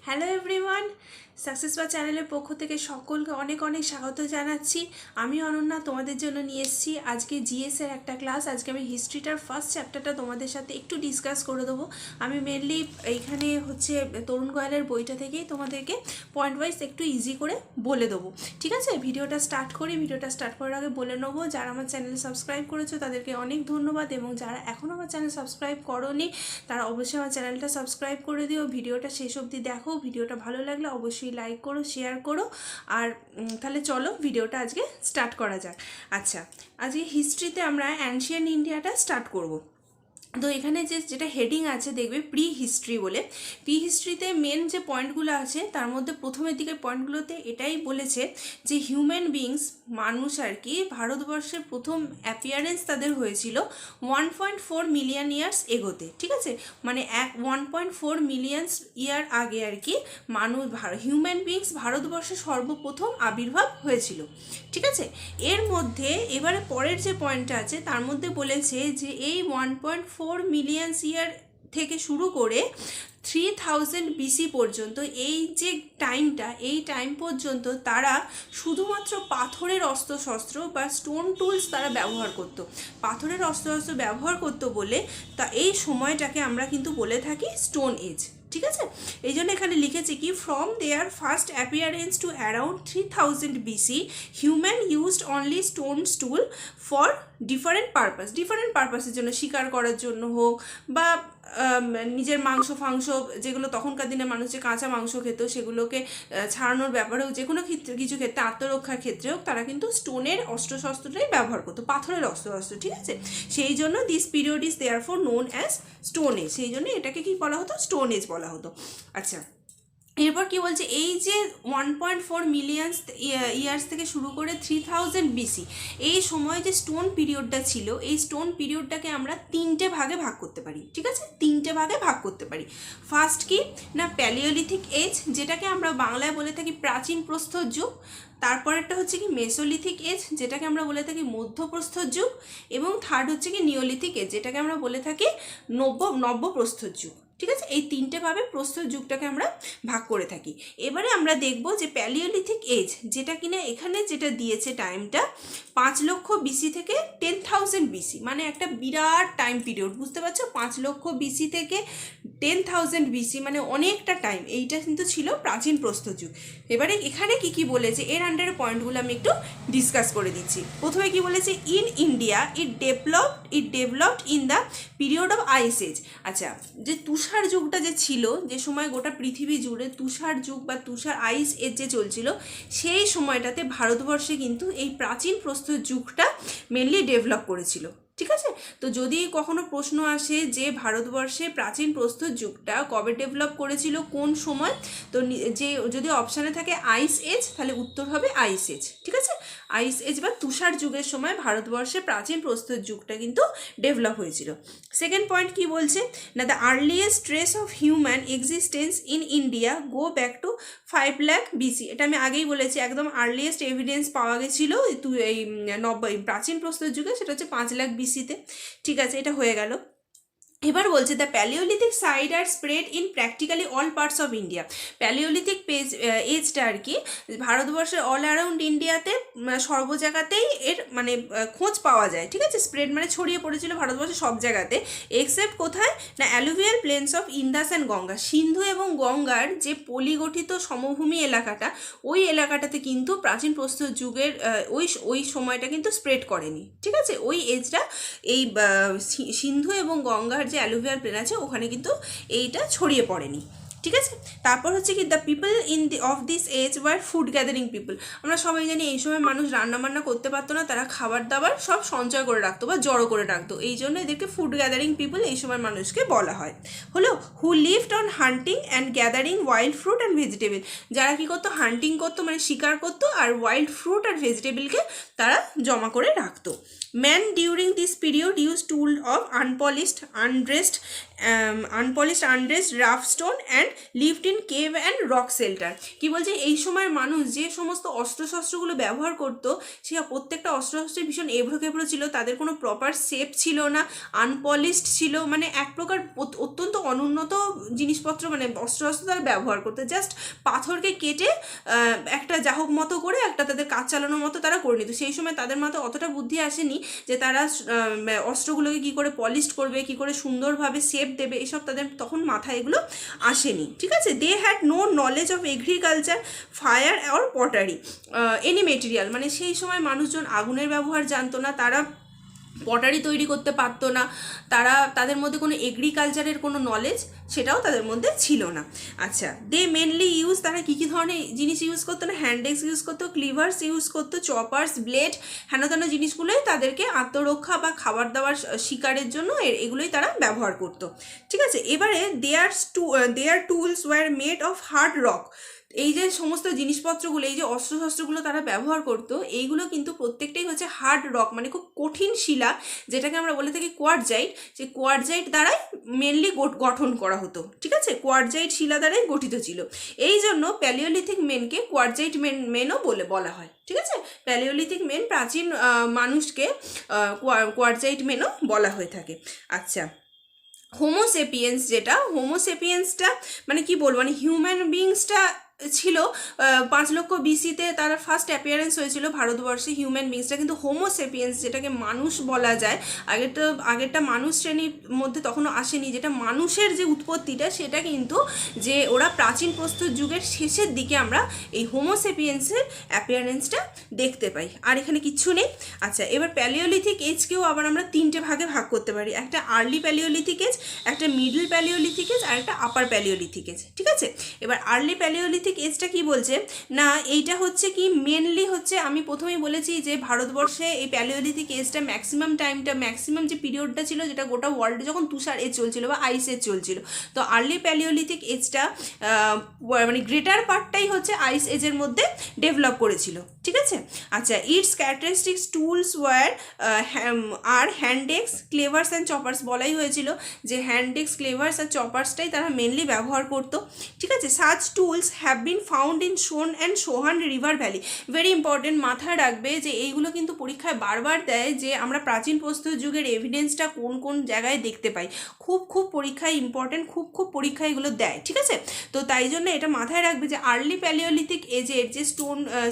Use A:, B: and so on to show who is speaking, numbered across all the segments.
A: Hello everyone, success বা চ্যানেলের পক্ষ থেকে সকলকে অনেক অনেক স্বাগত জানাচ্ছি। আমি অনন্যা তোমাদের জন্য নিয়ে এসেছি আজকে জিএস এর একটা ক্লাস। আজকে আমি হিস্ট্রিটার ফার্স্ট চ্যাপ্টারটা তোমাদের সাথে একটু ডিসকাস করে দেবো। আমি মেনলি এইখানে হচ্ছে তরুণ গোয়ালের বইটা থেকেই তোমাদেরকে পয়েন্ট ওয়াইজ একটু ইজি করে বলে দেবো। ঠিক আছে, ভিডিওটা স্টার্ট করার আগে বলে নেবো, যারা আমার চ্যানেল সাবস্ক্রাইব করেছো তাদেরকে অনেক ধন্যবাদ, এবং যারা এখনও আমার চ্যানেল সাবস্ক্রাইব করোনি তারা অবশ্যই আমার চ্যানেলটা সাবস্ক্রাইব করে দিও। ভিডিওটা শেষ অবধি দেখো, ভিডিওটা ভালো লাগলে অবশ্যই লাইক করো, শেয়ার করো। আর তাহলে চলো ভিডিওটা আজকে স্টার্ট করা যাক। আচ্ছা, আজকে হিস্ট্রিতে আমরা অ্যানশিয়েন্ট ইন্ডিয়াটা স্টার্ট করব। তো এখানে যেটা হেডিং আছে দেখবে প্রি হিস্ট্রি বলে। প্রি হিস্ট্রিতে মেন যে পয়েন্টগুলো আছে তার মধ্যে প্রথমের দিকের পয়েন্টগুলোতে এটাই বলেছে যে হিউম্যান বিংস, মানুষ আর কি, ভারতবর্ষের প্রথম অ্যাপিয়ারেন্স তাদের হয়েছিল 1.4 মিলিয়ন ইয়ার্স এগোতে। ঠিক আছে, মানে 1.4 মিলিয়ন ইয়ার আগে আর কি মানুষ, হিউম্যান বিংস ভারতবর্ষে সর্বপ্রথম আবির্ভাব হয়েছিল। ঠিক আছে, এর মধ্যে এবারে পরের যে পয়েন্টটা আছে তার মধ্যে বলেছে যে এই 1.4 মিলিয়ন ইয়ার থেকে শুরু করে 3000 বিসি পর্যন্ত এই যে টাইমটা, এই টাইম পর্যন্ত তারা শুধুমাত্র পাথরের অস্ত্রশস্ত্র বা স্টোন টুলস তারা ব্যবহার করতো। পাথরের অস্ত্রশস্ত্র ব্যবহার করতো বলে তা এই সময়টাকে আমরা কিন্তু বলে থাকি স্টোন এজ। ঠিক আছে, এই জন্য এখানে লিখেছে কি from their first appearance to around 3000 BC human used only stone tool for different পারপাসের জন্য, শিকার করার জন্য হোক বা নিজের মাংস যেগুলো তখনকার দিনে মানুষ যে কাঁচা মাংস খেত সেগুলোকে ছাড়ানোর ব্যাপারে হোক, যে কোনো কিছু ক্ষেত্রে, আত্মরক্ষার ক্ষেত্রে হোক, তারা কিন্তু স্টোনের অস্ত্রশস্ত্রটাই ব্যবহার করতো, পাথরের অস্ত্রশস্ত্র। ঠিক আছে, সেই জন্য this period is therefore known as stone age. সেই জন্য এটাকে কি বলা হতো? স্টোন এজ বলা হতো। আচ্ছা, এরপর কি বলছে, এই যে 1.4 মিলিয়ন ইয়ার্স থেকে শুরু করে 3000 বিসি এই সময় যে স্টোন পিরিয়ডটা ছিল, এই স্টোন পিরিয়ডটাকে আমরা তিনটে ভাগে ভাগ করতে পারি। ঠিক আছে, তিনটে ভাগে ভাগ করতে পারি। ফার্স্ট কি না, প্যালিওলিথিক এজ, যেটাকে আমরা বাংলায় বলে থাকি প্রাচীন প্রস্তর যুগ। তারপরেরটা হচ্ছে কি মেসোলিথিক এজ, যেটাকে আমরা বলে থাকি মধ্যপ্রস্তর যুগ। এবং থার্ড হচ্ছে কি নিওলিথিক এজ, যেটাকে আমরা বলে থাকি নব্যপ্রস্তর যুগ। ঠিক আছে, এই তিনটে ভাবে প্রস্তর যুগটাকে আমরা ভাগ করে থাকি। এবারে আমরা দেখব যে প্যালিওলিথিক এজ, যেটা কিনা এখানে যেটা দিয়েছে টাইমটা 5 লক্ষ বিসি থেকে 10,000 বিসি, মানে একটা বিরাট টাইম পিরিয়ড। বুঝতে পারছো, 5 লক্ষ বিসি থেকে 10,000 বিসি মানে অনেকটা টাইম। এইটা কিন্তু ছিল প্রাচীন প্রস্তর যুগ। এবারে এখানে কি কি বলেছে এর আন্ডারে পয়েন্টগুলো আমি একটু ডিসকাস করে দিচ্ছি। প্রথমে কি বলেছে, in India it developed in the period of ice age. আচ্ছা, যে তুষার যুগটা যে ছিল, যে সময় গোটা পৃথিবী জুড়ে তুষার যুগ বা তুষার আইস এজ যে চলছিল, সেই সময়টাতে ভারতবর্ষে কিন্তু এই প্রাচীন প্রস্তর যুগটা মেনলি ডেভেলপ করেছিল। ঠিক আছে, তো যদি কখনো প্রশ্ন আসে যে ভারতবর্ষে প্রাচীন প্রস্তর যুগটা কবে ডেভেলপ করেছিল, কোন সময়, তো যে যদি অপশানে থাকে আইস এজ, তাহলে উত্তর হবে আইস এজ। ঠিক আছে, আইস এজ বা তুষার যুগের সময় ভারতবর্ষে প্রাচীন প্রস্তর যুগটা কিন্তু ডেভেলপ হয়েছিল। সেকেন্ড পয়েন্ট কি বলছে না, the earliest trace of human existence in India go back to 5 lakh BC. এটা আমি আগেই বলেছি, একদম আর্লিয়েস্ট এভিডেন্স পাওয়া গেছিলো এই প্রাচীন প্রস্তর যুগে, সেটা হচ্ছে 5 লাখ বিসিতে। ঠিক আছে, এটা হয়ে গেল। এবার বলছে the palaeolithic site are spread in practically all parts of India. Palaeolithic এজটা আর কি ভারতবর্ষের অল অ্যারাউন্ড ইন্ডিয়াতে সর্ব জায়গাতেই এর মানে খোঁজ পাওয়া যায়। ঠিক আছে, স্প্রেড মানে ছড়িয়ে পড়েছিল ভারতবর্ষের সব জায়গাতে, এক্সেপ্ট কোথায় না alluvial plains of Indus and Ganga. Sindhu এবং গঙ্গার যে পলিগঠিত সমভূমি এলাকাটা, ওই এলাকাটাতে কিন্তু প্রাচীন প্রস্তর যুগের ওই সময়টা কিন্তু স্প্রেড করেনি। ঠিক আছে, ওই এজটা এই সিন্ধু এবং গঙ্গার যে অ্যালুভিয়াল প্লেন আছে ওখানে কিন্তু এইটা ছড়িয়ে পড়েনি। ঠিক আছে, তারপর হচ্ছে কি the people of this age were food gathering people. আমরা সবাই জানি এই সময় মানুষ রান্নাবান্না করতে পারতো না, তারা খাবার দাবার সব সঞ্চয় করে রাখতো বা জড়ো করে রাখতো, এই জন্য এদেরকে ফুড গ্যাদারিং পিপল এই সময় মানুষকে বলা হয়। হলো who lived on hunting and gathering wild fruit and vegetable. যারা কি করতো, হান্টিং করতো মানে শিকার করতো, আর ওয়াইল্ড ফ্রুট আর ভেজিটেবলকে তারা জমা করে রাখতো। Man during this period use tool of unpolished, undressed unpolished undressed rough stone and lived in cave and rock shelter. কি বলছে, এই সময়ের মানুষ যে সমস্ত অস্ত্রশস্ত্রগুলো ব্যবহার করতো সে প্রত্যেকটা অস্ত্রশস্ত্রে ভীষণ এবড়ো খেবড়ো ছিল, তাদের কোনো প্রপার শেপ ছিল না, আনপলিশড ছিল, মানে এক প্রকার অত্যন্ত অনুন্নত জিনিসপত্র মানে অস্ত্রশস্ত্র তারা ব্যবহার করতো। জাস্ট পাথরকে কেটে একটা যাহোক মতো করে একটা তাদের কাজ চালানোর মতো তারা করে নিত। সেই সময় তাদের মাথায় অতটা বুদ্ধি আসেনি যে তারা অস্ত্রগুলোকে কী করে পলিশড করবে, কী করে সুন্দরভাবে শেপ দেবে, এসব তাদের তখন মাথায় এগুলো আসেনি। ঠিক আছে, they had no knowledge of agriculture, fire or pottery, any material, মানে সেই সময় মানুষজন আগুনের ব্যবহার জানতো না, তারা পটারি তৈরি করতে পারতো না, তাদের মধ্যে কোনো এগ্রিকালচারের কোনো নলেজ সেটাও তাদের মধ্যে ছিল না। আচ্ছা, দে মেনলি ইউজ, তারা কী কী ধরনের জিনিস ইউজ করতো না, হ্যান্ডেক্স ইউজ করতো, ক্লিভার্স ইউজ করতো, চপার্স, ব্লেড, হেন তেন জিনিসগুলোই তাদেরকে আত্মরক্ষা বা খাবার দাবার শিকারের জন্য এগুলোই তারা ব্যবহার করতো। ঠিক আছে, এবারে their tools were made of hard rock. এই যে সমস্ত জিনিসপত্রগুলো, এই যে অস্ত্রশস্ত্রগুলো তারা ব্যবহার করতো, এইগুলো কিন্তু প্রত্যেকটাই হচ্ছে হার্ড রক, মানে খুব কঠিন শিলা, যেটাকে আমরা বলে থাকি কোয়ার্টজাইট। যে কোয়ার্টজাইট দ্বারাই মেনলি গঠন করা হতো। ঠিক আছে, কোয়ার্টজাইট শিলা দ্বারাই গঠিত ছিল। এই জন্য প্যালিওলিথিক মেনকে কোয়ার্টজাইট মেনও বলা হয়। ঠিক আছে, প্যালিওলিথিক মেন, প্রাচীন মানুষকে কোয়ার্টজাইট মেনও বলা হয়ে থাকে। আচ্ছা, হোমোসেপিয়েন্স, যেটা হোমোসেপিয়েন্সটা মানে কি বলবো, মানে হিউম্যান বিংসটা ছিল 5 লক্ষ বিসিতে তার ফার্স্ট অ্যাপিয়ারেন্স হয়েছিল ভারতবর্ষে হিউম্যান বিংসটা, কিন্তু হোমোসেপিয়েন্স যেটাকে মানুষ বলা যায়, আগেরটা মানুষ শ্রেণীর মধ্যে তখনও আসেনি, যেটা মানুষের যে উৎপত্তিটা সেটা কিন্তু যে ওরা প্রাচীন প্রস্তর যুগের শেষের দিকে আমরা এই হোমোসেপিয়েন্সের অ্যাপিয়ারেন্সটা দেখতে পাই। আর এখানে কিচ্ছু নেই। আচ্ছা, এবার প্যালিওলিথিক এজকেও আবার আমরা 3টে ভাগে ভাগ করতে পারি, একটা আর্লি প্যালিওলিথিক এজ, একটা মিডল প্যালিওলিথিক এজ, আর একটা আপার প্যালিওলিথিক এজ। ঠিক আছে, এবার আর্লি প্যালিওলিথিক এজটা কি বলছে না, এইটা হচ্ছে কি মেনলি হচ্ছে, আমি প্রথমেই বলেছি যে ভারতবর্ষে এই প্যালিওলিথিক এজটা ম্যাক্সিমাম যে পিরিয়ডটা ছিল, যেটা গোটা ওয়ার্ল্ডে যখন তুষার এজ চলছিল বা আইস এজ চলছিল, তো আর্লি প্যালিওলিথিক এজটা মানে গ্রেটার পার্টটাই হচ্ছে আইস এজের মধ্যে ডেভেলপ করেছিল। ঠিক আছে, আচ্ছা, ইটস ক্যারেক্টারিস্টিক্স টুলস ওয়ার আর হ্যান্ডেক্স, ক্লেভার্স অ্যান্ড চপার্স। বলাই হয়েছিল যে হ্যান্ডেক্স, ক্লেভার্স আর চপার্সটাই তারা মেনলি ব্যবহার করতো। ঠিক আছে, such tools have been found in Soan and Sohan river valley. Very important, মাথায় রাখবে যে এইগুলো কিন্তু পরীক্ষায় বারবার দেয় যে আমরা প্রাচীন প্রস্তর যুগের এভিডেন্সটা কোন কোন জায়গায় দেখতে পাই। খুব পরীক্ষায় ইম্পর্টেন্ট, খুব পরীক্ষায় এগুলো দেয়। ঠিক আছে, তো তাই জন্য এটা মাথায় রাখবে যে আর্লি প্যালিওলিথিক এজের যে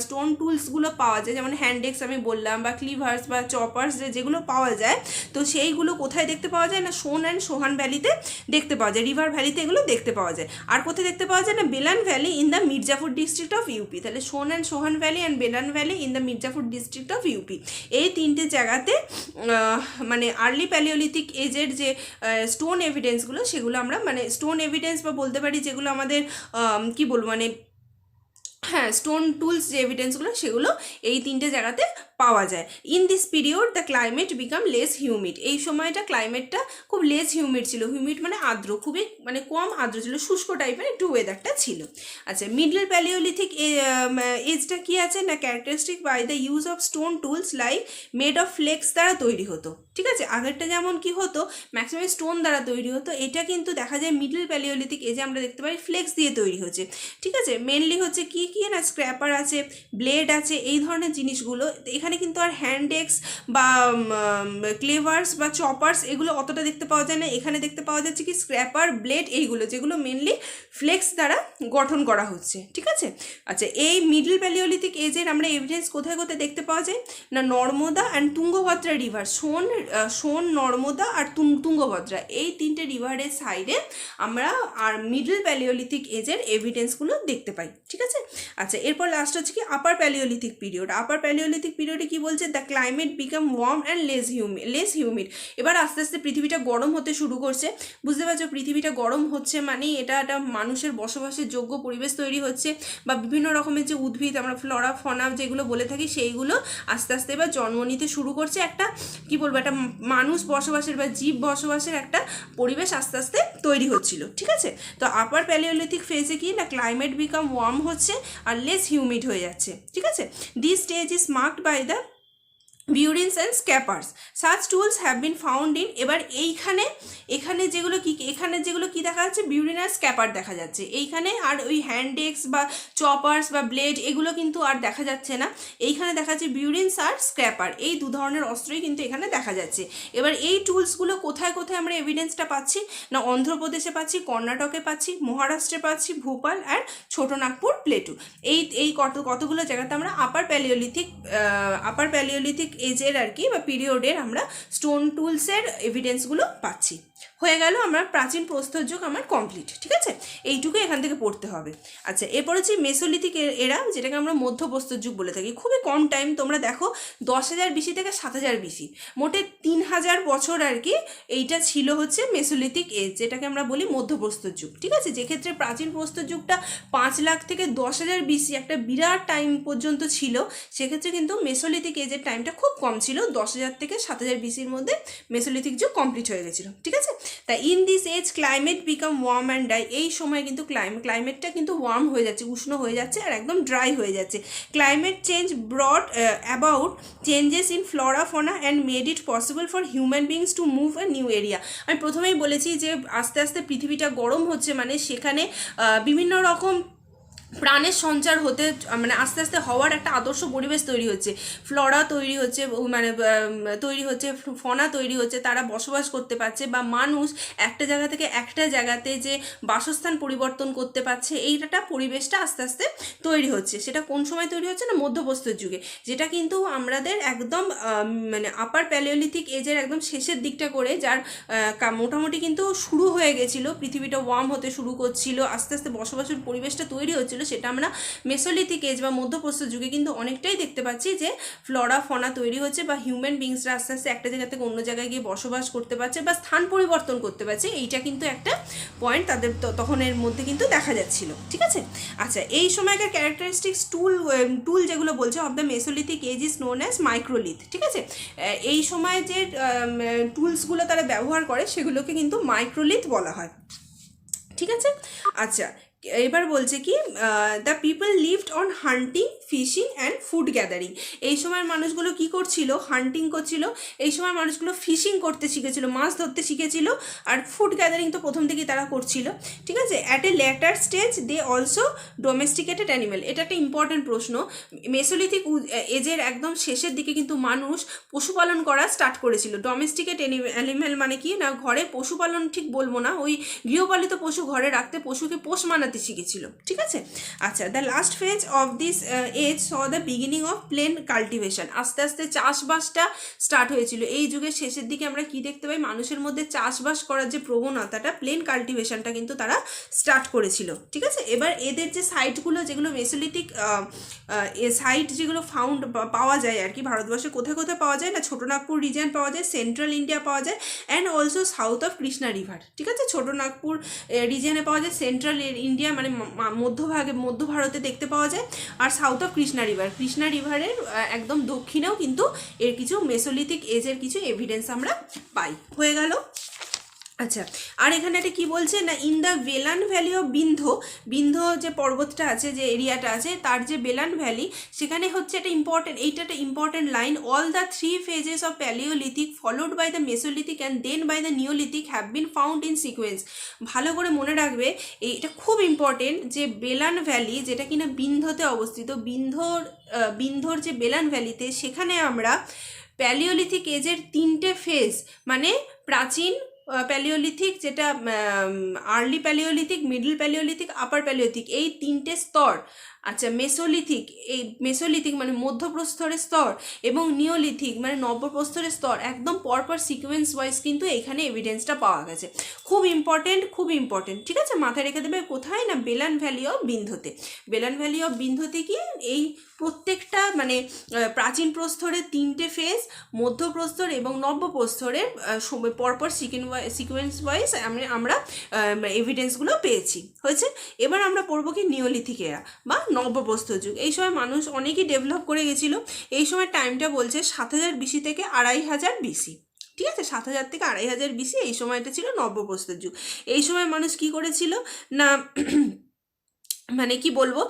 A: স্টোন টুলসগুলো পাওয়া যায়, যেমন হ্যান্ডেক্স আমি বললাম, বা ক্লিভার্স বা চপার্স যেগুলো পাওয়া যায়, তো সেইগুলো কোথায় দেখতে পাওয়া যায় না, সোন অ্যান্ড সোহান ভ্যালিতে দেখতে পাওয়া যায়, রিভার ভ্যালিতে এগুলো দেখতে পাওয়া যায়। আর কোথায় দেখতে পাওয়া যায় না, Belan valley in the Mirzapur district of UP. তাহলে Son and Sohan valley and Belan valley in the Mirzapur district of UP, এই 3টে জায়গাতে মানে আর্লি প্যালিওলিথিক এজের যে স্টোন এভিডেন্সগুলো, সেগুলো আমরা মানে স্টোন এভিডেন্স বা বলতে পারি যেগুলো আমাদের কি বলবো মানে হ্যাঁ স্টোন টুলস যে এভিডেন্সগুলো সেগুলো এই 3টে জায়গাতে পাওয়া যায়। In this period the climate become less humid. এই সময়টা ক্লাইমেটটা খুব লেস হিউমিড ছিল। হিউমিড মানে আর্দ্র, খুবই মানে কম আর্দ্র ছিল, শুষ্ক টাইপের একটু ওয়েদারটা ছিল। আচ্ছা, মিডল প্যালিওলিথিক এজটা কি আছে না, characteristic by the use of stone tools like made of flakes দ্বারা তৈরি হতো। ঠিক আছে, আগেরটা যেমন কি হতো ম্যাক্সিমাম স্টোন দ্বারা তৈরি হতো, এটা কিন্তু দেখা যায় মিডল প্যালিওলিথিক এজে আমরা দেখতে পাই ফ্লেক্স দিয়ে তৈরি হচ্ছে। ঠিক আছে, মেনলি হচ্ছে কি না, স্ক্র্যাপার আছে, ব্লেড আছে, এই ধরনের জিনিসগুলো। এখানে কিন্তু আর হ্যান্ডেক্স বা ক্লেভার্স বা চপার্স এগুলো অতটা দেখতে পাওয়া যায় না। এখানে দেখতে পাওয়া যাচ্ছে কি স্ক্র্যাপার, ব্লেড, এইগুলো যেগুলো মেনলি ফ্লেক্স দ্বারা গঠন করা হচ্ছে। ঠিক আছে, আচ্ছা, এই মিডল প্যালিওলিথিক এজের আমরা এভিডেন্স কোথায় কোথায় দেখতে পাওয়া যায় না, নর্মদা অ্যান্ড তুঙ্গভদ্রা রিভার, সোন, নর্মদা আর তুঙ্গভদ্রা, এই 3টে রিভারের সাইডে আমরা আর মিডল প্যালিওলিথিক এজের এভিডেন্সগুলো দেখতে পাই। ঠিক আছে, আচ্ছা, এরপর লাস্ট হচ্ছে কি আপার প্যালিওলিথিক পিরিয়ড। আপার প্যালিওলিথিক পিরিয়ডে কি বলছে, the climate became warm and less humid. এবার আস্তে আস্তে পৃথিবীটা গরম হতে শুরু করছে। বুঝতে পারছো, পৃথিবীটা গরম হচ্ছে মানে এটা একটা মানুষের বসবাসের যোগ্য পরিবেশ তৈরি হচ্ছে, বা বিভিন্ন রকমের যে উদ্ভিদ আমরা ফ্লোরা ফনা যেগুলো বলে থাকি সেইগুলো আস্তে আস্তে এবার জন্ম নিতে শুরু করছে। একটা কি বলবো, একটা মানুষ বসবাসের বা জীব বসবাসের একটা পরিবেশ আস্তে আস্তে তৈরি হচ্ছিল। ঠিক আছে, তো আপার প্যালিওলিথিক ফেজে কি না, ক্লাইমেট বিকাম ওয়ার্ম হচ্ছে আর লেস হিউমিড হয়ে যাচ্ছে। ঠিক আছে, this stage is marked by the burins and scrapers such tools have been found in. এবার এখানে যেগুলো কি দেখা যাচ্ছে, বিউরিন আর স্ক্যাপার দেখা যাচ্ছে এইখানে, আর ওই হ্যান্ডেক্স বা চপার্স বা ব্লেড এগুলো কিন্তু আর দেখা যাচ্ছে না। এইখানে দেখা যাচ্ছে বিউরিনস আর স্ক্র্যাপার, এই দু ধরনের অস্ত্রই কিন্তু এখানে দেখা যাচ্ছে। এবার এই টুলসগুলো কোথায় কোথায় আমরা এভিডেন্সটা পাচ্ছি না, অন্ধ্রপ্রদেশে পাচ্ছি, কর্ণাটকে পাচ্ছি, মহারাষ্ট্রে পাচ্ছি, ভোপাল আর ছোটনাগপুর প্লেটু, এই কতগুলো জায়গাতে আমরা আপার প্যালিওলিথিক এজের আর কি বা পিরিয়ডের আমরা স্টোন টুলসের এভিডেন্সগুলো পাচ্ছি। হয়ে গেল আমার প্রাচীন প্রস্তর যুগ আমার কমপ্লিট, ঠিক আছে, এইটুকু এখান থেকে পড়তে হবে। আচ্ছা, এরপর হচ্ছে মেসোলিথিক এরা, যেটাকে আমরা মধ্যপ্রস্তর যুগ বলে থাকি। খুবই কম টাইম, তোমরা দেখো 10,000 বিসি থেকে 7,000 বিসি, মোটে 3,000 বছর আর কি এইটা ছিল হচ্ছে মেসোলিথিক এজ, যেটাকে আমরা বলি মধ্যপ্রস্তর যুগ, ঠিক আছে। যেক্ষেত্রে প্রাচীন প্রস্তর যুগটা 5 লাখ থেকে 10,000 বিসি একটা বিরাট টাইম পর্যন্ত ছিল, সেক্ষেত্রে কিন্তু মেসোলিথিক এজের টাইমটা খুব কম ছিল, 10,000 থেকে 7,000 বিসির মধ্যে মেসোলিথিক যুগ কমপ্লিট হয়ে গেছিলো, ঠিক আছে। তাই in this age climate became warm and dry, এই সময় কিন্তু ক্লাইমেটটা কিন্তু ওয়ার্ম হয়ে যাচ্ছে, উষ্ণ হয়ে যাচ্ছে আর একদম ড্রাই হয়ে যাচ্ছে। Climate change brought about changes in flora fauna and made it possible for human beings to move a new area. আমি প্রথমেই বলেছি যে আস্তে আস্তে পৃথিবীটা গরম হচ্ছে, মানে সেখানে বিভিন্ন রকম প্রাণের সঞ্চার হতে, মানে আস্তে আস্তে হওয়ার একটা আদর্শ পরিবেশ তৈরি হচ্ছে, ফ্লোরা তৈরি হচ্ছে, মানে তৈরি হচ্ছে, ফনা তৈরি হচ্ছে, তারা বসবাস করতে পারছে, বা মানুষ একটা জায়গা থেকে একটা জায়গাতে যে বাসস্থান পরিবর্তন করতে পারছে, এইটা পরিবেশটা আস্তে আস্তে তৈরি হচ্ছে। সেটা কোন সময় তৈরি হচ্ছে না, মধ্যপ্রস্তর যুগে, যেটা কিন্তু আমাদের একদম মানে আপার প্যালিওলিথিক এজের একদম শেষের দিকটা করে, যার মোটামুটি কিন্তু শুরু হয়ে গেছিলো, পৃথিবীটা ওয়ার্ম হতে শুরু করছিল, আস্তে আস্তে বসবাসের পরিবেশটা তৈরি হচ্ছিল, সেটা আমরা মেসোলিথিক এজ বা মধ্যপ্রস্তর যুগে কিন্তু অনেকটাই দেখতে পাচ্ছি যে ফ্লোরা ফনা তৈরি হচ্ছে, বা হিউম্যান বিংসরা আস্তে আস্তে একটা জায়গা থেকে অন্য জায়গায় গিয়ে বসবাস করতে পারছে বা স্থান পরিবর্তন করতে পারছে, এইটা কিন্তু একটা পয়েন্ট তাদের তখন এর মধ্যে কিন্তু দেখা যাচ্ছিল, ঠিক আছে। আচ্ছা, এই সময়কার ক্যারেক্টারিস্টিক্স টুল যেগুলো বলছে of the mesolithic age is known as microlith, ঠিক আছে। এই সময় যে টুলসগুলো তারা ব্যবহার করে সেগুলোকে কিন্তু মাইক্রোলিথ বলা হয়, ঠিক আছে। আচ্ছা, এবার বলছে কি, the people lived on hunting, fishing and food gathering. এই সময়ের মানুষগুলো কি করছিল, হান্টিং করছিল, এই সময় মানুষগুলো ফিশিং করতে শিখেছিল, মাছ ধরতে শিখেছিল, আর ফুড গ্যাদারিং তো প্রথম থেকেই তারা করছিল, ঠিক আছে। At a later stage they also domesticated animal. এটা একটা ইম্পর্টেন্ট প্রশ্ন। মেসোলিথিক এজের একদম শেষের দিকে কিন্তু মানুষ পশুপালন করা স্টার্ট করেছিল। ডোমেস্টিকেট অ্যানিমেল মানে কি না, ঘরে পশুপালন ঠিক বলবো না, ওই গৃহপালিত পশু ঘরে রাখতে, পশুকে পোষ মানাতে শিখেছিল, ঠিক আছে। আচ্ছা, the last phase of this age saw the beginning of plain cultivation. আস্তে আস্তে চাষবাসটা স্টার্ট হয়েছিল। এই যুগের শেষের দিকে আমরা কি দেখতে পাই, মানুষের মধ্যে চাষবাস করার যে প্রবণতাটা, প্লেন কাল্টিভেশনটা কিন্তু তারা স্টার্ট করেছিল, ঠিক আছে। এবার এদের যে সাইটগুলো, যেগুলো মেসোলিথিক সাইট যেগুলো পাওয়া যায় আর কি, ভারতবর্ষে কোথায় কোথায় পাওয়া যায় না, ছোটনাগপুর রিজিয়ন পাওয়া যায়, সেন্ট্রাল ইন্ডিয়া পাওয়া যায়, and also south of Krishna river, ঠিক আছে। ছোটনাগপুর রিজিয়নে পাওয়া যায়, সেন্ট্রাল ইন্ডিয়া মানে মধ্য ভারতে দেখতে পাওয়া যায়, আর সাউথ অফ কৃষ্ণা রিভারের একদম দক্ষিণেও কিন্তু এর কিছু মেসোলিথিক এজের কিছু এভিডেন্স আমরা পাই। হয়ে গেল। আচ্ছা, আর এখানে একটা কী বলছে না, in the Belan valley of Vindhya যে পর্বতটা আছে, যে এরিয়াটা আছে, তার যে বেলান ভ্যালি, সেখানে হচ্ছে একটা important line, all the 3 phases of paleolithic followed by the mesolithic and then by the neolithic have been found in sequence. ভালো করে মনে রাখবে, এটা খুব ইম্পর্টেন্ট, যে বেলান ভ্যালি, যেটা কিনা বিন্ধ্যতে অবস্থিত, বিন্ধ্যর যে বেলান ভ্যালিতে, সেখানে আমরা প্যালিওলিথিক এজের 3টে ফেজ, মানে প্রাচীন প্যালিওলিথিক, যেটা আর্লি প্যালিওলিথিক, মিডল প্যালিওলিথিক, আপার প্যালিওলিথিক, এই 3টে স্তর। আচ্ছা, মেসোলিথিক মানে মধ্যপ্রস্তরের স্তর, এবং নিওলিথিক মানে নব্যপ্রস্তরের স্তর, একদম পরপর সিকোয়েন্স ওয়াইজ কিন্তু এখানে এভিডেন্সটা পাওয়া গেছে। খুব ইম্পর্টেন্ট, ঠিক আছে, মাথায় রেখে দেবে। কোথায় না, বেলান ভ্যালি অফ বিন্ধ্যতে কি, এই প্রত্যেকটা মানে প্রাচীন প্রস্তরের 3টে ফেজ, মধ্যপ্রস্তর এবং নব্যপ্রস্তরের পরপর সিকোয়েন্স ওয়াইজ আমরা এভিডেন্সগুলো পেয়েছি, হয়েছে। এবার আমরা পড়বো কি, নিওলিথিক এরা বা নব্যপ্রস্তর যুগ। এই সময় মানুষ অনেকই ডেভেলপ করে গেছিলো। এই সময় টাইমটা বলছে 7,000 বিসি থেকে 2,500 বিসি, ঠিক আছে, 7,000 থেকে 2,500 বিসি, এই সময়টা ছিল নব্যপ্রস্তর যুগ। এই সময় মানুষ কি করেছিল না, মানে কি বলবো,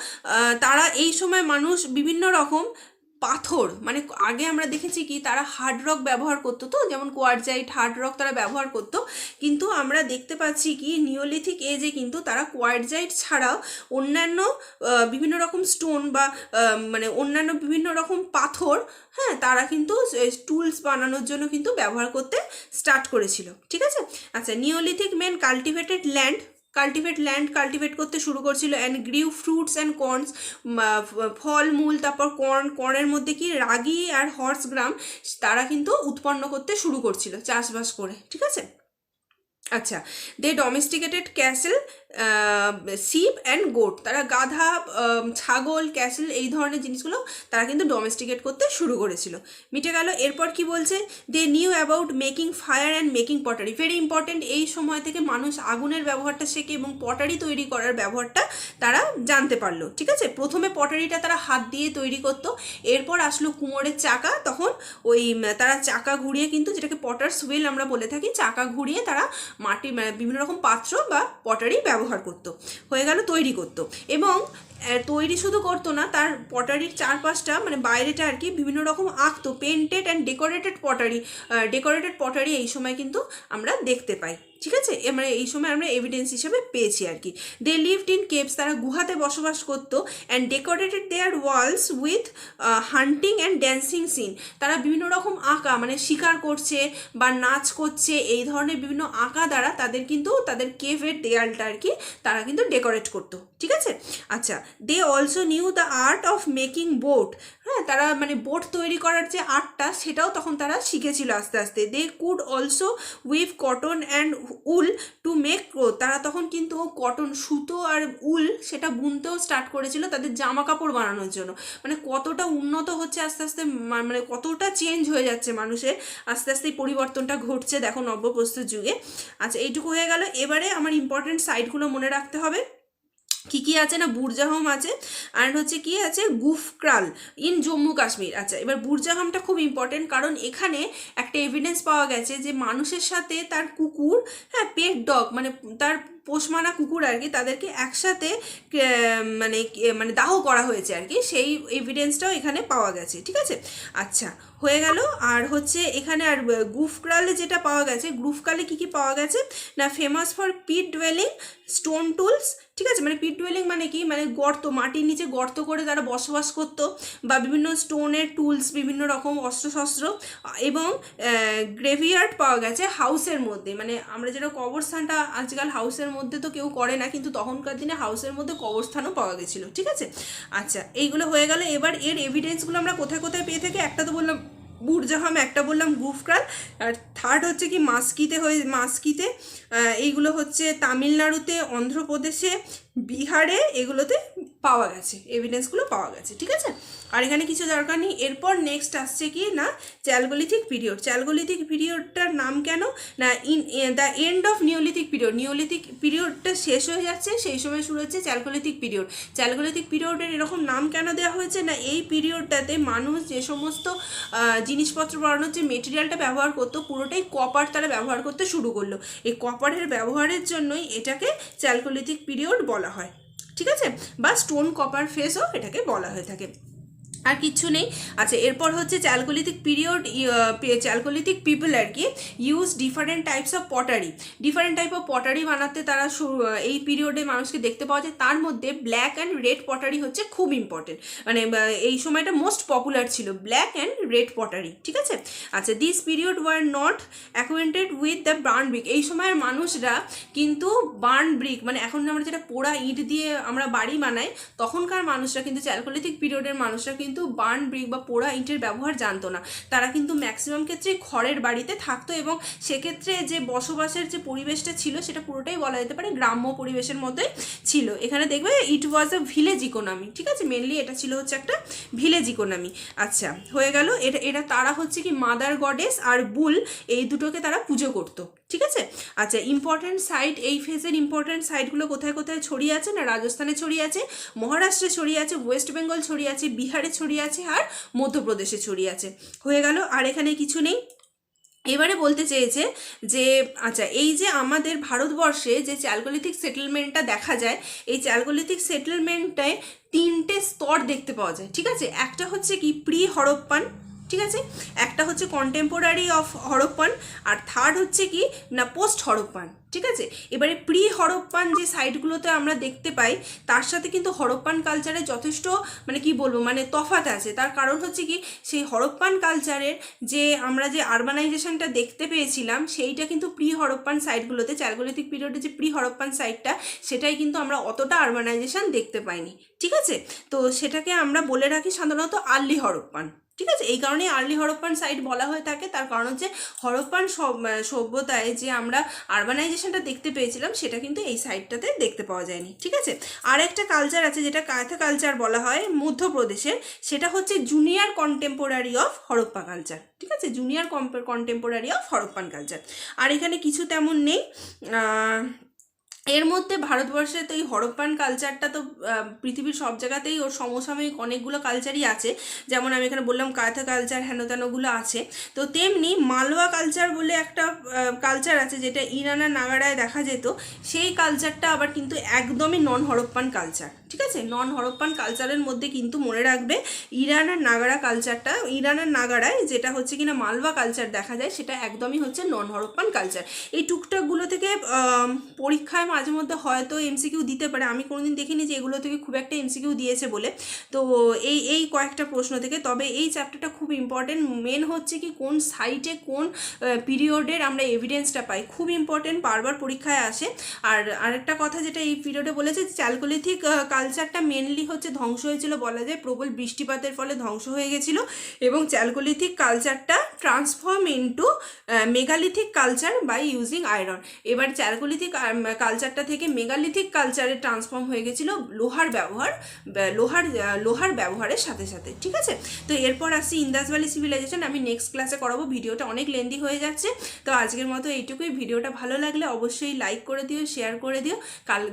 A: তারা এই সময় মানুষ বিভিন্ন রকম পাথর, মানে আগে আমরা দেখেছি কি তারা হার্ড রক ব্যবহার করতো, তো যেমন কোয়ার্জাইট, হার্ড রক তারা ব্যবহার করতো, কিন্তু আমরা দেখতে পাচ্ছি কি নিওলিথিক এজে কিন্তু তারা কোয়ার্জাইট ছাড়াও অন্যান্য বিভিন্ন রকম স্টোন বা মানে অন্যান্য বিভিন্ন রকম পাথর, হ্যাঁ, তারা কিন্তু টুলস বানানোর জন্য কিন্তু ব্যবহার করতে স্টার্ট করেছিল। ঠিক আছে। আচ্ছা, নিওলিথিক মেন কাল্টিভেট করতে শুরু করছিল অ্যান্ড গ্রিউ ফ্রুটস অ্যান্ড কর্নস, ফলমূল, তারপর কর্নের মধ্যে কি রাগি আর হর্স গ্রাম তারা কিন্তু উৎপন্ন করতে শুরু করছিল চাষবাস করে। ঠিক আছে। আচ্ছা, they domesticated cattle, sheep and goat, তারা গাধা, ছাগল, ক্যাসেল এই ধরনের জিনিসগুলো তারা কিন্তু ডোমেস্টিকেট করতে শুরু করেছিল। মিটে গেল। এরপর কি বলছে, they knew about making fire and making pottery. Very important, এই সময় থেকে মানুষ আগুনের ব্যবহারটা শেখে এবং পটারি তৈরি করার ব্যবহারটা তারা জানতে পারলো। ঠিক আছে। প্রথমে পটারিটা তারা হাত দিয়ে তৈরি করতো, এরপর আসলো কুমোরের চাকা, তখন ওই তারা চাকা ঘুরিয়ে কিন্তু, যেটাকে পটার্স হুইল আমরা বলে থাকি, চাকা ঘুরিয়ে তারা মাটি বিভিন্ন রকম পাত্র বা পটারি ব্যবহার করতো, হয়ে গেল তৈরি করতো। এবং তৈরি শুধু করতো না, তার পটারির চারপাশটা মানে বাইরেটা আর কি বিভিন্ন রকম আঁকতো, পেন্টেড অ্যান্ড ডেকোরেটেড পটারি এই সময় কিন্তু আমরা দেখতে পাই। ঠিক আছে। মানে এই সময় আমরা এভিডেন্স হিসেবে পেয়েছি আর কি। দে লিভড ইন কেভস, তারা গুহাতে বসবাস করতো, and decorated their walls with hunting and dancing scene, তারা বিভিন্ন রকম আঁকা মানে শিকার করছে বা নাচ করছে এই ধরনের বিভিন্ন আঁকা দ্বারা তাদের কিন্তু তাদের কেভের দেয়ালটা আর কি তারা কিন্তু ডেকোরেট করতো। ঠিক আছে। আচ্ছা, they also knew the art of making boat, হ্যাঁ, তারা মানে বোট তৈরি করার যে আর্টটা সেটাও তখন তারা শিখেছিল আস্তে আস্তে। They could also weave cotton and wool to make cloth, তারা তখন কিন্তু কটন, সুতো আর উল সেটা বুনতেও স্টার্ট করেছিল তাদের জামা কাপড় বানানোর জন্য। মানে কতটা উন্নত হচ্ছে আস্তে আস্তে, মানে কতটা চেঞ্জ হয়ে যাচ্ছে মানুষের, আস্তে আস্তে এই পরিবর্তনটা ঘটছে দেখো নব্যপ্রস্তর যুগে। আচ্ছা, এইটুকু হয়ে গেল। এবারে আমার ইম্পর্টেন্ট সাইটগুলো মনে রাখতে হবে। কি কি আছে না, বুরজাহম আছে, অ্যান্ড হচ্ছে কি আছে, গুফক্রাল ইন জম্মু কাশ্মীর। আচ্ছা, এবার বুরজাহামটা খুব ইম্পর্টেন্ট, কারণ এখানে একটা এভিডেন্স পাওয়া গেছে যে মানুষের সাথে তার কুকুর, হ্যাঁ, পেট ডগ মানে তার পোষমানা কুকুর আর কি, তাদেরকে একসাথে মানে মানে দাহ করা হয়েছে আর কি, সেই এভিডেন্সটাও এখানে পাওয়া গেছে। ঠিক আছে। আচ্ছা, হয়ে গেল। আর হচ্ছে এখানে আর গুফক্রালে যেটা পাওয়া গেছে, গুফকালে কি কি পাওয়া গেছে না, famous for pit dwelling, stone tools. ঠিক আছে। মানে পিট ডুয়েলিং মানে কি, মানে গর্ত, মাটির নিচে গর্ত করে তারা বসবাস করতো, বা বিভিন্ন স্টোনের টুলস, বিভিন্ন রকম অস্ত্রশস্ত্র, এবং গ্রেভিয়ার্ড পাওয়া গেছে হাউসের মধ্যে। মানে আমরা যেটা কবরস্থানটা আজকাল হাউসের মধ্যে তো কেউ করে না, কিন্তু তখনকার দিনে হাউসের মধ্যে কবরস্থানও পাওয়া গেছিলো। ঠিক আছে। আচ্ছা, এইগুলো হয়ে গেল। এবার এর এভিডেন্সগুলো আমরা কোথায় কোথায় পেয়ে থাকি, একটা তো বললাম বুরজাহাম, একটা বললাম গুফক্রাল, আর থার্ড হচ্ছে কি মাস্কিতে, এইগুলো হচ্ছে তামিলনাড়ুতে, অন্ধ্রপ্রদেশে, বিহারে, এগুলোতে পাওয়া গেছে, এভিডেন্সগুলো পাওয়া গেছে। ঠিক আছে। আর এখানে কিছু দরকার নেই। এরপর নেক্সট আসছে কি না, চ্যালকোলিথিক পিরিয়ড। চ্যালকোলিথিক পিরিয়ডটার নাম কেন না, the end of Neolithic period, Neolithic পিরিয়ডটা শেষ হয়ে যাচ্ছে, সেই সময় শুরু হচ্ছে চ্যালকোলিথিক পিরিয়ড। চ্যালকোলিথিক পিরিয়ডের এরকম নাম কেন দেওয়া হয়েছে না, এই পিরিয়ডটাতে মানুষ যে সমস্ত জিনিসপত্র বানানোর যে মেটেরিয়ালটা ব্যবহার করতো পুরোটাই কপার তারা ব্যবহার করতে শুরু করলো। এই কপারের ব্যবহারের জন্যই এটাকে চ্যালকোলিথিক পিরিয়ড বলা হয়। ঠিক আছে। বা স্টোন কপার ফেসও এটাকে বলা হয়ে থাকে। আর কিচ্ছু নেই। আচ্ছা, এরপর হচ্ছে চ্যালকোলিথিক পিরিয়ড, চ্যালকোলিথিক পিপল আর কি use different types of pottery, different type of pottery বানাতে তারা এই পিরিয়ডে মানুষকে দেখতে পাওয়া যায়। তার মধ্যে ব্ল্যাক অ্যান্ড রেড পটারি হচ্ছে খুব ইম্পর্টেন্ট, মানে এই সময়টা মোস্ট পপুলার ছিল ব্ল্যাক অ্যান্ড রেড পটারি। ঠিক আছে। আচ্ছা, this period were not acquainted with the burn brick, এই সময়ের মানুষরা কিন্তু বার্ন ব্রিক মানে এখন আমরা যেটা পোড়া ইট দিয়ে আমরা বাড়ি বানাই, তখনকার মানুষরা কিন্তু চ্যালকোলিথিক পিরিয়ডের মানুষরা কিন্তু বার্ন ব্রিক বা পোড়া ইটের ব্যবহার জানতো না। তারা কিন্তু ম্যাক্সিমাম ক্ষেত্রে খড়ের বাড়িতে থাকতো, এবং সেক্ষেত্রে যে বসবাসের যে পরিবেশটা ছিল সেটা পুরোটাই বলা যেতে পারে গ্রাম্য পরিবেশের মধ্যে ছিল। এখানে দেখবে ইট ওয়াজ আ ভিলেজ ইকোনমি। ঠিক আছে। মেনলি এটা ছিল হচ্ছে একটা ভিলেজ ইকোনমি। আচ্ছা, হয়ে গেল। এটা তারা হচ্ছে কি মাদার গডেস আর বুল, এই দুটোকে তারা পুজো করতো। ঠিক আছে। আচ্ছা, ইম্পর্টেন্ট সাইট, এই ফেজের ইম্পর্টেন্ট সাইটগুলো কোথায় কোথায় ছড়িয়ে আছে না, রাজস্থানে ছড়িয়ে আছে, মহারাষ্ট্রে ছড়িয়ে আছে, ওয়েস্ট বেঙ্গল ছড়িয়ে আছে, বিহারে ছড়িয়ে আছে, আর মধ্যপ্রদেশে ছড়িয়ে আছে। হয়ে গেল। আর এখানে কিছু নেই। এবারে বলতে চেয়েছে যে আচ্ছা, এই যে আমাদের ভারতবর্ষে যে চ্যালকোলিথিক সেটেলমেন্টটা দেখা যায়, এই চ্যালকোলিথিক সেটেলমেন্টটায় 3টে স্তর দেখতে পাওয়া যায়, ঠিক আছে। একটা হচ্ছে কি প্রি হরপ্পান, ঠিক আছে, একটা হচ্ছে কন্টেম্পোরারি অফ হরপ্পান, আর থার্ড হচ্ছে কি না পোস্ট হরপ্পান, ঠিক আছে। এবারে প্রি হরপ্পান যে সাইটগুলোতে আমরা দেখতে পাই তার সাথে কিন্তু হরপ্পান কালচারে যথেষ্ট মানে কি বলবো মানে তফাৎ আছে। তার কারণ হচ্ছে কি সেই হরপ্পান কালচারের যে আমরা যে আরবানাইজেশনটা দেখতে পেয়েছিলাম সেইটা কিন্তু প্রি হরপ্পান সাইটগুলোতে, চ্যালকোলিথিক পিরিয়ডে যে প্রি হরপ্পান সাইটটা সেটাই কিন্তু আমরা অতটা আরবানাইজেশন দেখতে পাইনি, ঠিক আছে। তো সেটাকে আমরা বলে রাখি সাধারণত আর্লি হরপ্পান, ঠিক আছে। এই কারণেই আর্লি হরপ্পান সাইট বলা হয়ে থাকে, তার কারণ হচ্ছে হরপ্পান সভ্যতায় যে আমরা আরবানাইজেশনটা দেখতে পেয়েছিলাম সেটা কিন্তু এই সাইটটাতে দেখতে পাওয়া যায়নি, ঠিক আছে। আর একটা কালচার আছে যেটা কায়থা কালচার বলা হয় মধ্যপ্রদেশের, সেটা হচ্ছে junior contemporary of Harappa culture, ঠিক আছে, junior contemporary of Harappan culture. আর এখানে কিছু তেমন নেই। এর মধ্যে ভারতবর্ষে তো এই হরপ্পান কালচারটা তো পৃথিবীর সব জায়গাতেই ওর সমসাময়িক অনেকগুলো কালচারই আছে, যেমন আমি এখানে বললাম কায়থা কালচার হেনতেনগুলো আছে। তো তেমনি মালওয়া কালচার বলে একটা কালচার আছে যেটা ইরান আর নাগারায় দেখা যেত, সেই কালচারটা আবার কিন্তু একদমই নন হরপ্পান কালচার, ঠিক আছে। নন হরপ্পান কালচারের মধ্যে কিন্তু মনে রাখবে ইরান আর নাগারা কালচারটা, ইরান আর নাগারায় যেটা হচ্ছে কিনা মালওয়া কালচার দেখা যায় সেটা একদমই হচ্ছে নন হরপ্পান কালচার। এই টুকটাকগুলো থেকে পরীক্ষায় মাঝে মধ্যে হয়তো এমসিকিউ দিতে পারে, আমি কোনোদিন দেখিনি যে এগুলো থেকে খুব একটা এমসিকিউ দিয়েছে বলে। তো এই কয়েকটা প্রশ্ন থেকে, তবে এই চ্যাপ্টারটা খুব ইম্পর্টেন্ট। মেন হচ্ছে কি কোন সাইটে কোন পিরিয়ডের আমরা এভিডেন্সটা পাই, খুব ইম্পর্টেন্ট, বারবার পরীক্ষায় আসে। আর আরেকটা কথা যেটা এই পিরিয়ডে বলেছে, চ্যালকোলিথিক কালচারটা মেনলি হচ্ছে ধ্বংস হয়েছিল বলা যায় প্রবল বৃষ্টিপাতের ফলে ধ্বংস হয়ে গেছিলো, এবং চ্যালকোলিথিক কালচারটা transform into megalithic culture by using iron. এবার চ্যালকোলিথিক কালচারটা থেকে মেগালিথিক কালচারে ট্রান্সফর্ম হয়ে গেছিলো লোহার ব্যবহারের সাথে সাথে, ঠিক আছে। তো এরপর আসছি ইন্দাস ভ্যালি সিভিলাইজেশন, আমি নেক্সট ক্লাসে করাবো, ভিডিওটা অনেক লেন্দি হয়ে যাচ্ছে। তো আজকের মতো এইটুকুই, ভিডিওটা ভালো লাগলে অবশ্যই লাইক করে দিও, শেয়ার করে দিও।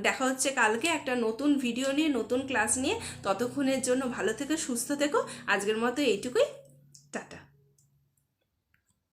A: দেখা হচ্ছে কালকে একটা নতুন ভিডিও নিয়ে, নতুন ক্লাস নিয়ে। ততক্ষণের জন্য ভালো থেকো, সুস্থ থেকো। আজকের মতো এইটুকুই, টাটা।